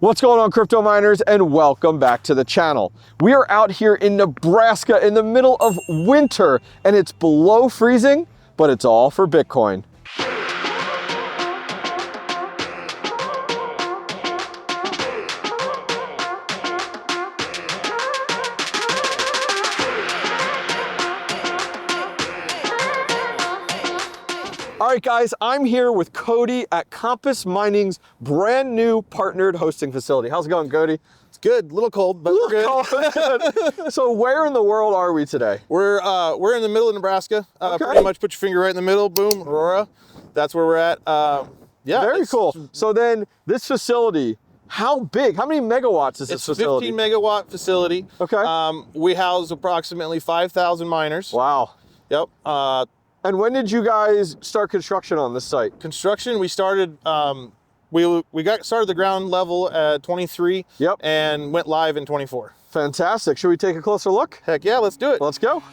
What's going on, crypto miners, and welcome back to the channel. We are out here in Nebraska in the middle of winter, and it's below freezing, but it's all for Bitcoin. All right, guys, I'm here with Cody at 𝐃𝐢𝐬𝐜𝐴 Mining's brand new partnered hosting facility. How's it going, Cody? It's good, a little cold, but we're good. So where in the world are we today? We're in the middle of Nebraska. Pretty much put your finger right in the middle, boom, Aurora. That's where we're at. Yeah. Very cool. So then this facility, how big? How many megawatts is this facility? It's a 15 megawatt facility. Okay. We house approximately 5,000 miners. Wow. Yep. And when did you guys start construction on this site? Construction, we started, we got started the ground level at 23. Yep. And went live in 24. Fantastic. Should we take a closer look? Heck yeah, let's do it. Let's go.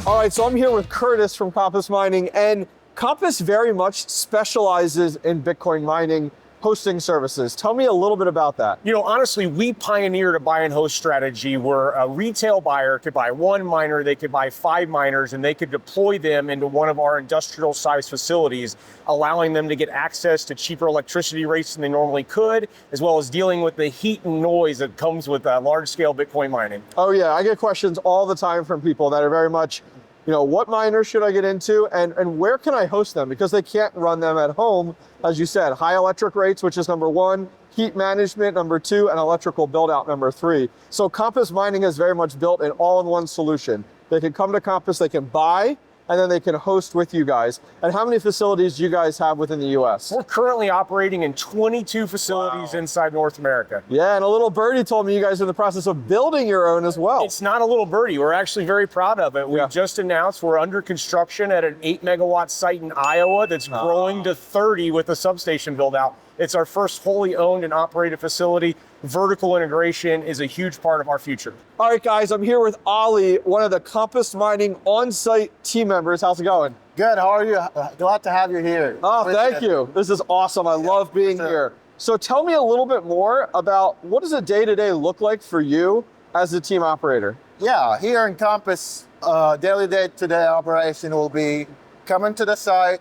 All right, so I'm here with Curtis from 𝐃𝐢𝐬𝐜 Mining, and 𝐃𝐢𝐬𝐜 very much specializes in Bitcoin mining hosting services. Tell me a little bit about that. You know, honestly, we pioneered a buy and host strategy where a retail buyer could buy one miner, they could buy 5 miners, and they could deploy them into one of our industrial size facilities, allowing them to get access to cheaper electricity rates than they normally could, as well as dealing with the heat and noise that comes with large scale Bitcoin mining. Oh yeah, I get questions all the time from people that are very much, you know, what miners should I get into and where can I host them? Because they can't run them at home. As you said, high electric rates, which is number 1, heat management, number 2, and electrical build out, number 3. So 𝐃𝐢𝐬𝐜 Mining has very much built an all-in-one solution. They can come to 𝐃𝐢𝐬𝐜, they can buy, and then they can host with you guys. And how many facilities do you guys have within the US? We're currently operating in 22 facilities inside North America. Yeah, and a little birdie told me you guys are in the process of building your own as well. It's not a little birdie. We're actually very proud of it. We've just announced we're under construction at an 8 megawatt site in Iowa that's growing to 30 with the substation build out. It's our first wholly owned and operated facility. Vertical integration is a huge part of our future. All right, guys, I'm here with Ali, one of the 𝐃𝐢𝐬𝐜 Mining on-site team members. How's it going? Good, how are you? Glad to have you here. Oh, thank you. This is awesome. I love being here. So tell me a little bit more about what does a day-to-day look like for you as a team operator? Yeah, here in 𝐃𝐢𝐬𝐜, daily day-to-day operation will be coming to the site,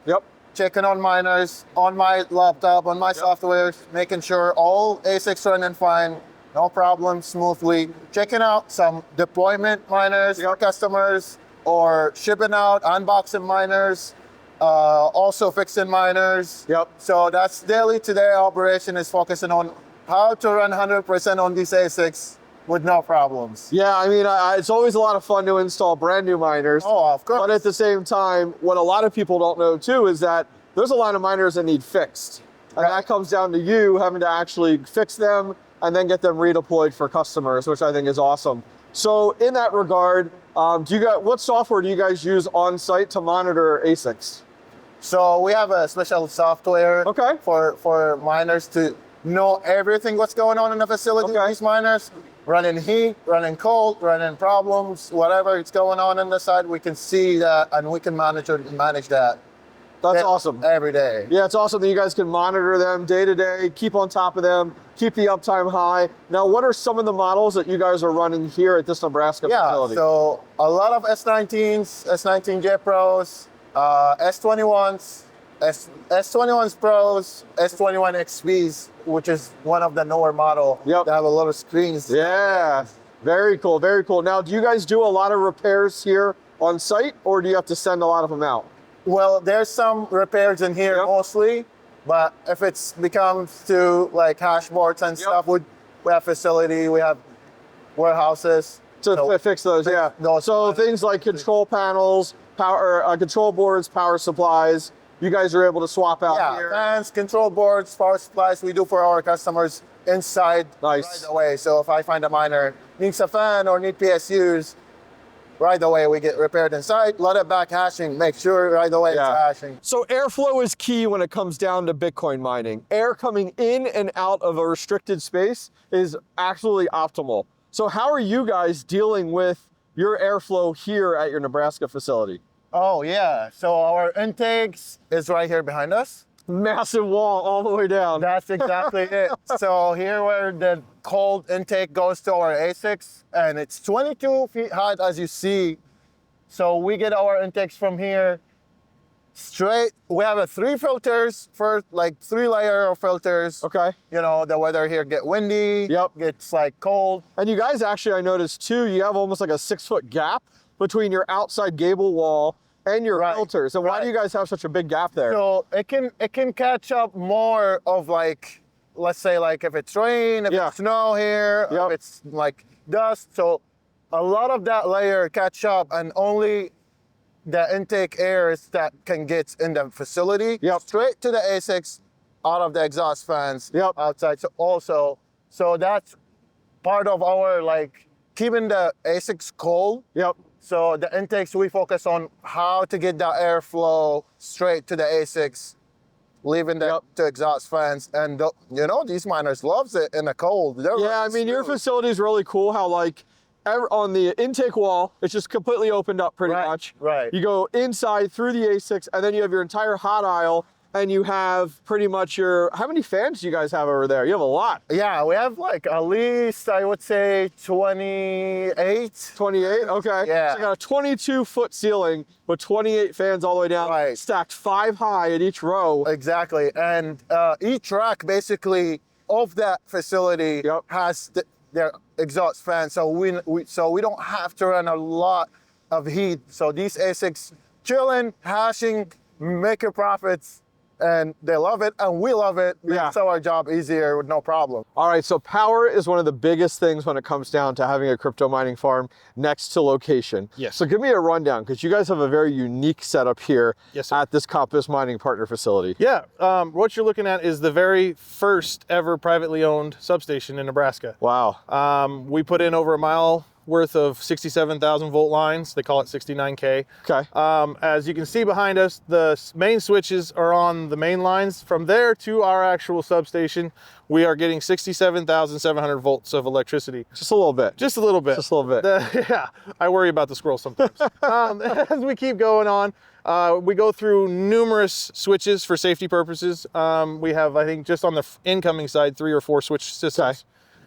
checking on miners, on my laptop, on my software, making sure all ASICs running fine, no problems, smoothly. Checking out some deployment miners for customers, or shipping out, unboxing miners, also fixing miners. So that's daily today operation is focusing on how to run 100% on these ASICs with no problems. Yeah, I mean, it's always a lot of fun to install brand new miners. Oh, of course. But at the same time, what a lot of people don't know too is that there's a lot of miners that need fixed. And that comes down to you having to actually fix them and then get them redeployed for customers, which I think is awesome. So in that regard, what software do you guys use on site to monitor ASICs? So we have a special software for miners to know everything what's going on in the facility. These miners running heat, running cold, running problems, whatever is going on the side, we can see that and we can manage that. That's awesome. Every day. Yeah, it's awesome that you guys can monitor them day to day, keep on top of them, keep the uptime high. Now, what are some of the models that you guys are running here at this Nebraska facility? So a lot of S19s, S19J Pros, S21s, S21s Pros, S21 XPs, which is one of the newer model that have a lot of screens. Yeah, very cool, very cool. Now, do you guys do a lot of repairs here on site, or do you have to send a lot of them out? Well, there's some repairs in here mostly, but if it's becomes to like hash boards and stuff, we have facility, we have warehouses. To fix those, So things like control panels, power, control boards, power supplies, you guys are able to swap out here. Fans, control boards, power supplies, we do for our customers inside right away. So if I find a miner needs a fan or need PSUs, right away we get repaired inside, let it back hashing, make sure right away it's hashing. So airflow is key when it comes down to Bitcoin mining. Air coming in and out of a restricted space is absolutely optimal. So how are you guys dealing with your airflow here at your Nebraska facility? Oh yeah, so our intakes is right here behind us. Massive wall all the way down. That's exactly it. So here where the cold intake goes to our ASICs, and it's 22 feet high as you see. So we get our intakes from here straight. We have 3 filters, first like 3 layer of filters. Okay. You know, the weather here get windy, gets like cold. And you guys actually, I noticed too, you have almost like a 6-foot gap between your outside gable wall and your filters. And why do you guys have such a big gap there? So it can catch up more of like, let's say like if it's rain, if it's snow here, if it's like dust. So a lot of that layer catch up, and only the intake airs that can get in the facility straight to the ASICs, out of the exhaust fans outside. So that's part of our like keeping the ASICs cold. So the intakes, we focus on how to get that airflow straight to the ASICs, leaving the to exhaust fans. And you know, these miners loves it in the cold. I mean, your facility is really cool how like on the intake wall, it's just completely opened up pretty much. You go inside through the ASICs, and then you have your entire hot aisle, and you have pretty much your, how many fans do you guys have over there? You have a lot. Yeah, we have like at least, I would say 28. 28, okay. Yeah. So you got a 22-foot ceiling with 28 fans all the way down, stacked 5 high at each row. Exactly, and each rack basically of that facility has their exhaust fan, so we don't have to run a lot of heat. So these ASICs chilling, hashing, making profits, and they love it, and we love it. Makes our job easier with no problem. All right, so power is one of the biggest things when it comes down to having a crypto mining farm next to location. So give me a rundown, because you guys have a very unique setup here at this TheHobbyistMiner partner facility. What you're looking at is the very first ever privately owned substation in Nebraska. Wow. We put in over a mile worth of 67,000 volt lines. They call it 69K. Okay. As you can see behind us, the main switches are on the main lines. From there to our actual substation, we are getting 67,700 volts of electricity. Just a little bit. Just a little bit. Just a little bit. I worry about the squirrels sometimes. As we keep going on, we go through numerous switches for safety purposes. We have, I think, just on the incoming side, 3 or 4 switch systems.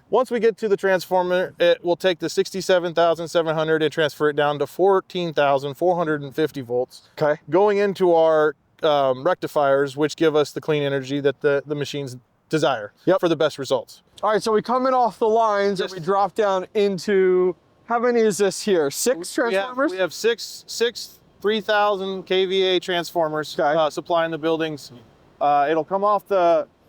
Once we get to the transformer, it will take the 67,700 and transfer it down to 14,450 volts. Okay. Going into our rectifiers, which give us the clean energy that the machines desire for the best results. All right, so we come in off the lines and we drop down into, how many is this here? 6 transformers? We have six 3,000 kVA transformers supplying the buildings. It'll come off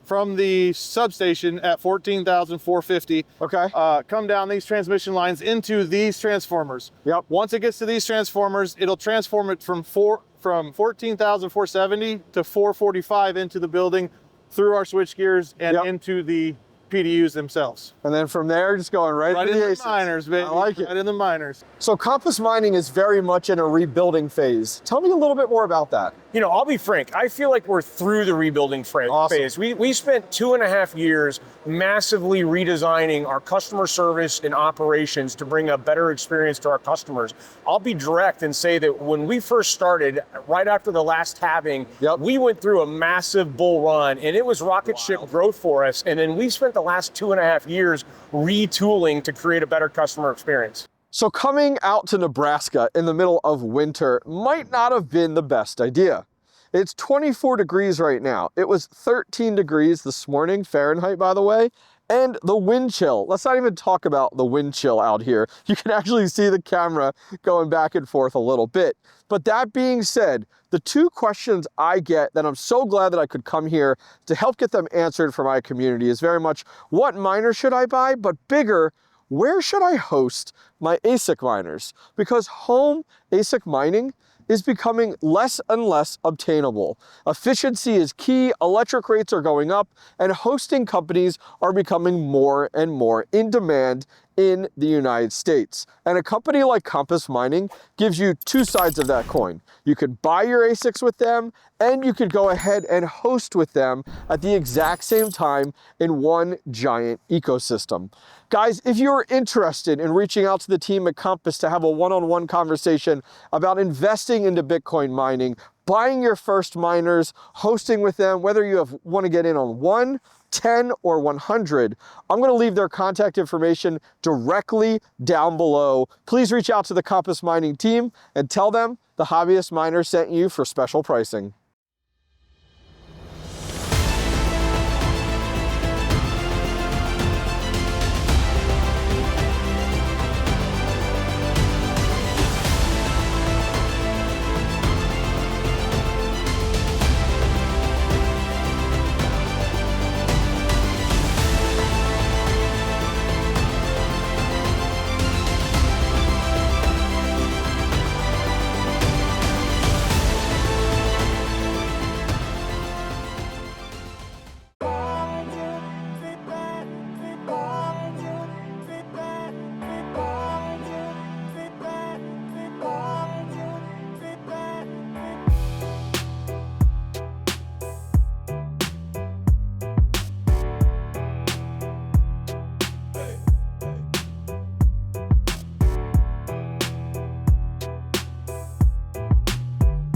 from the substation at 14,450. Okay. Come down these transmission lines into these transformers. Once it gets to these transformers, it'll transform it from 14,470 to 445 into the building through our switch gears and into the PDUs themselves. And then from there, just going right into the miners, baby. I like it. Right in the miners. So Compass Mining is very much in a rebuilding phase. Tell me a little bit more about that. You know, I'll be frank, I feel like we're through the rebuilding phase. We spent 2.5 years massively redesigning our customer service and operations to bring a better experience to our customers. I'll be direct and say that when we first started, right after the last halving, we went through a massive bull run, and it was rocket ship growth for us. And then we spent the last 2.5 years retooling to create a better customer experience. So coming out to Nebraska in the middle of winter might not have been the best idea. It's 24 degrees right now. It was 13 degrees this morning, Fahrenheit, by the way, and the wind chill. Let's not even talk about the wind chill out here. You can actually see the camera going back and forth a little bit. But that being said, the 2 questions I get that I'm so glad that I could come here to help get them answered for my community is very much, what miner should I buy? But bigger, where should I host my ASIC miners? Because home ASIC mining is becoming less and less obtainable. Efficiency is key, electric rates are going up, and hosting companies are becoming more and more in demand in the United States. And a company like Compass Mining gives you two sides of that coin. You could buy your ASICs with them, and you could go ahead and host with them at the exact same time in one giant ecosystem. Guys, if you're interested in reaching out to the team at Compass to have a one-on-one conversation about investing into Bitcoin mining, buying your first miners, hosting with them, whether you want to get in on 1, 10, or 100, I'm going to leave their contact information directly down below. Please reach out to the Compass Mining team and tell them the Hobbyist Miner sent you for special pricing.